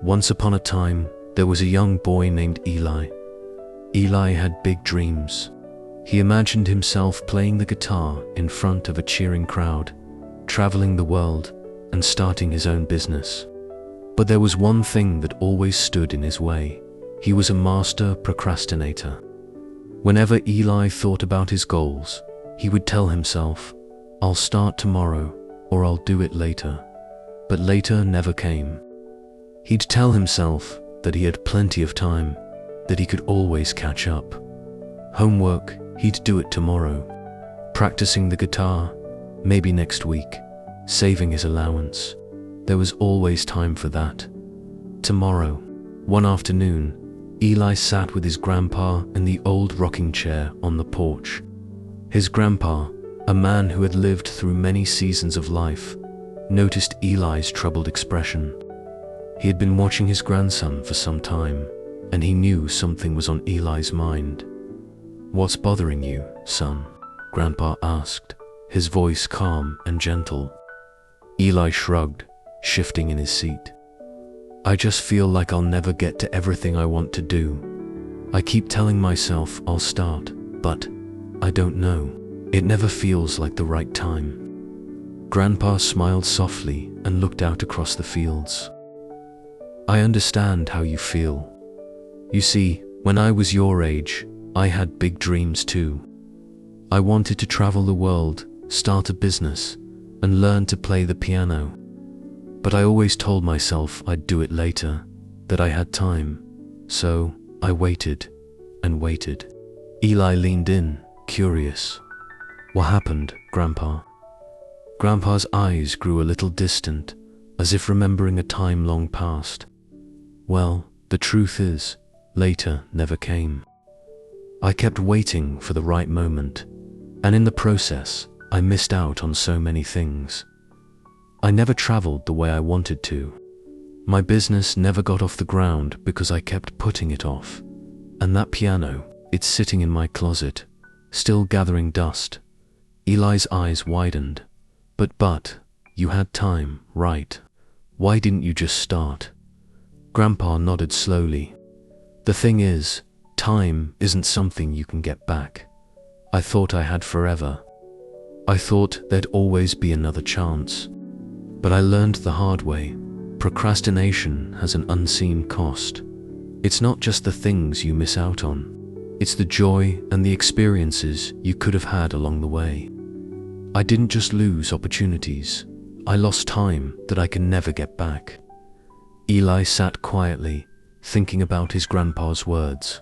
Once upon a time, there was a young boy named Eli. Eli had big dreams. He imagined himself playing the guitar in front of a cheering crowd, traveling the world, and starting his own business. But there was one thing that always stood in his way. He was a master procrastinator. Whenever Eli thought about his goals, he would tell himself, "I'll start tomorrow," or "I'll do it later." But later never came. He'd tell himself that he had plenty of time, that he could always catch up. Homework, he'd do it tomorrow. Practicing the guitar, maybe next week. Saving his allowance, there was always time for that. Tomorrow. One afternoon, Eli sat with his grandpa in the old rocking chair on the porch. His grandpa, a man who had lived through many seasons of life, noticed Eli's troubled expression. He had been watching his grandson for some time, and he knew something was on Eli's mind. "What's bothering you, son?" Grandpa asked, his voice calm and gentle. Eli shrugged, shifting in his seat. "I just feel like I'll never get to everything I want to do. I keep telling myself I'll start, but I don't know. It never feels like the right time." Grandpa smiled softly and looked out across the fields. "I understand how you feel. You see, when I was your age, I had big dreams too. I wanted to travel the world, start a business, and learn to play the piano. But I always told myself I'd do it later, that I had time. So I waited and waited." Eli leaned in, curious. "What happened, Grandpa?" Grandpa's eyes grew a little distant, as if remembering a time long past. "Well, the truth is, later never came. I kept waiting for the right moment, and in the process, I missed out on so many things. I never traveled the way I wanted to. My business never got off the ground because I kept putting it off. And that piano, it's sitting in my closet, still gathering dust." Eli's eyes widened. But, you had time, right? Why didn't you just start?" Grandpa nodded slowly. "The thing is, time isn't something you can get back. I thought I had forever. I thought there'd always be another chance. But I learned the hard way. Procrastination has an unseen cost. It's not just the things you miss out on. It's the joy and the experiences you could have had along the way. I didn't just lose opportunities. I lost time that I can never get back." Eli sat quietly, thinking about his grandpa's words.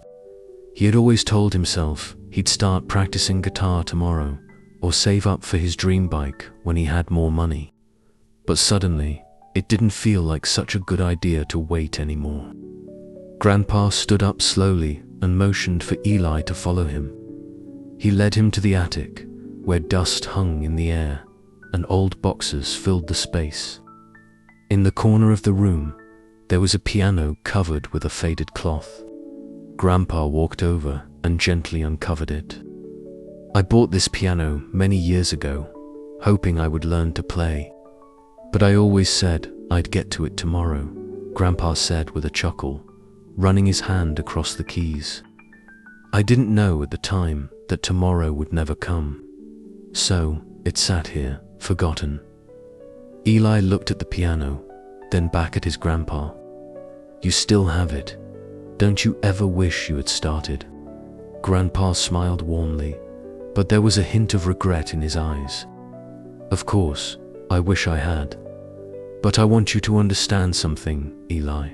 He had always told himself he'd start practicing guitar tomorrow, or save up for his dream bike when he had more money. But suddenly, it didn't feel like such a good idea to wait anymore. Grandpa stood up slowly and motioned for Eli to follow him. He led him to the attic, where dust hung in the air and old boxes filled the space. In the corner of the room, there was a piano covered with a faded cloth. Grandpa walked over and gently uncovered it. "I bought this piano many years ago, hoping I would learn to play. But I always said I'd get to it tomorrow," Grandpa said with a chuckle, running his hand across the keys. "I didn't know at the time that tomorrow would never come. So it sat here, forgotten." Eli looked at the piano, then back at his grandpa. "You still have it. Don't you ever wish you had started?" Grandpa smiled warmly, but there was a hint of regret in his eyes. "Of course, I wish I had. But I want you to understand something, Eli.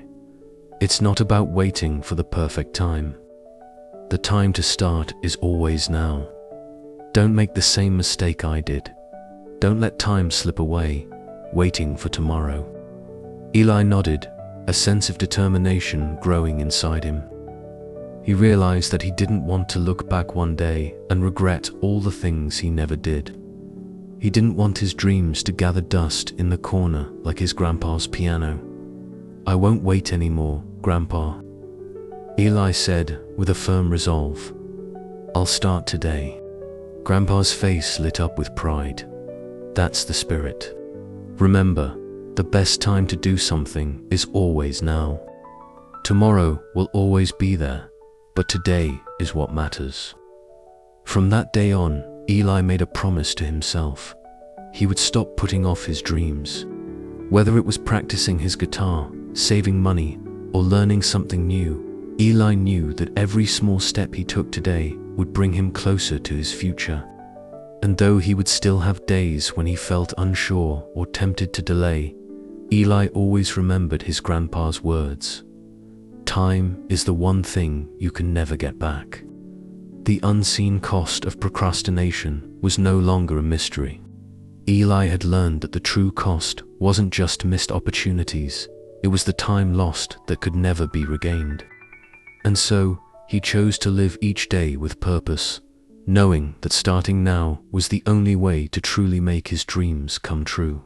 It's not about waiting for the perfect time. The time to start is always now. Don't make the same mistake I did. Don't let time slip away, waiting for tomorrow." Eli nodded, a sense of determination growing inside him. He realized that he didn't want to look back one day and regret all the things he never did. He didn't want his dreams to gather dust in the corner like his grandpa's piano. "I won't wait anymore, Grandpa," Eli said with a firm resolve. "I'll start today." Grandpa's face lit up with pride. "That's the spirit. Remember, the best time to do something is always now. Tomorrow will always be there, but today is what matters. From that day on, Eli made a promise to himself. He would stop putting off his dreams. Whether it was practicing his guitar, saving money, or learning something new, Eli knew that every small step he took today would bring him closer to his future. And though he would still have days when he felt unsure or tempted to delay, Eli always remembered his grandpa's words. Time is the one thing you can never get back. The unseen cost of procrastination was no longer a mystery. Eli had learned that the true cost wasn't just missed opportunities, it was the time lost that could never be regained. And so, he chose to live each day with purpose, knowing that starting now was the only way to truly make his dreams come true.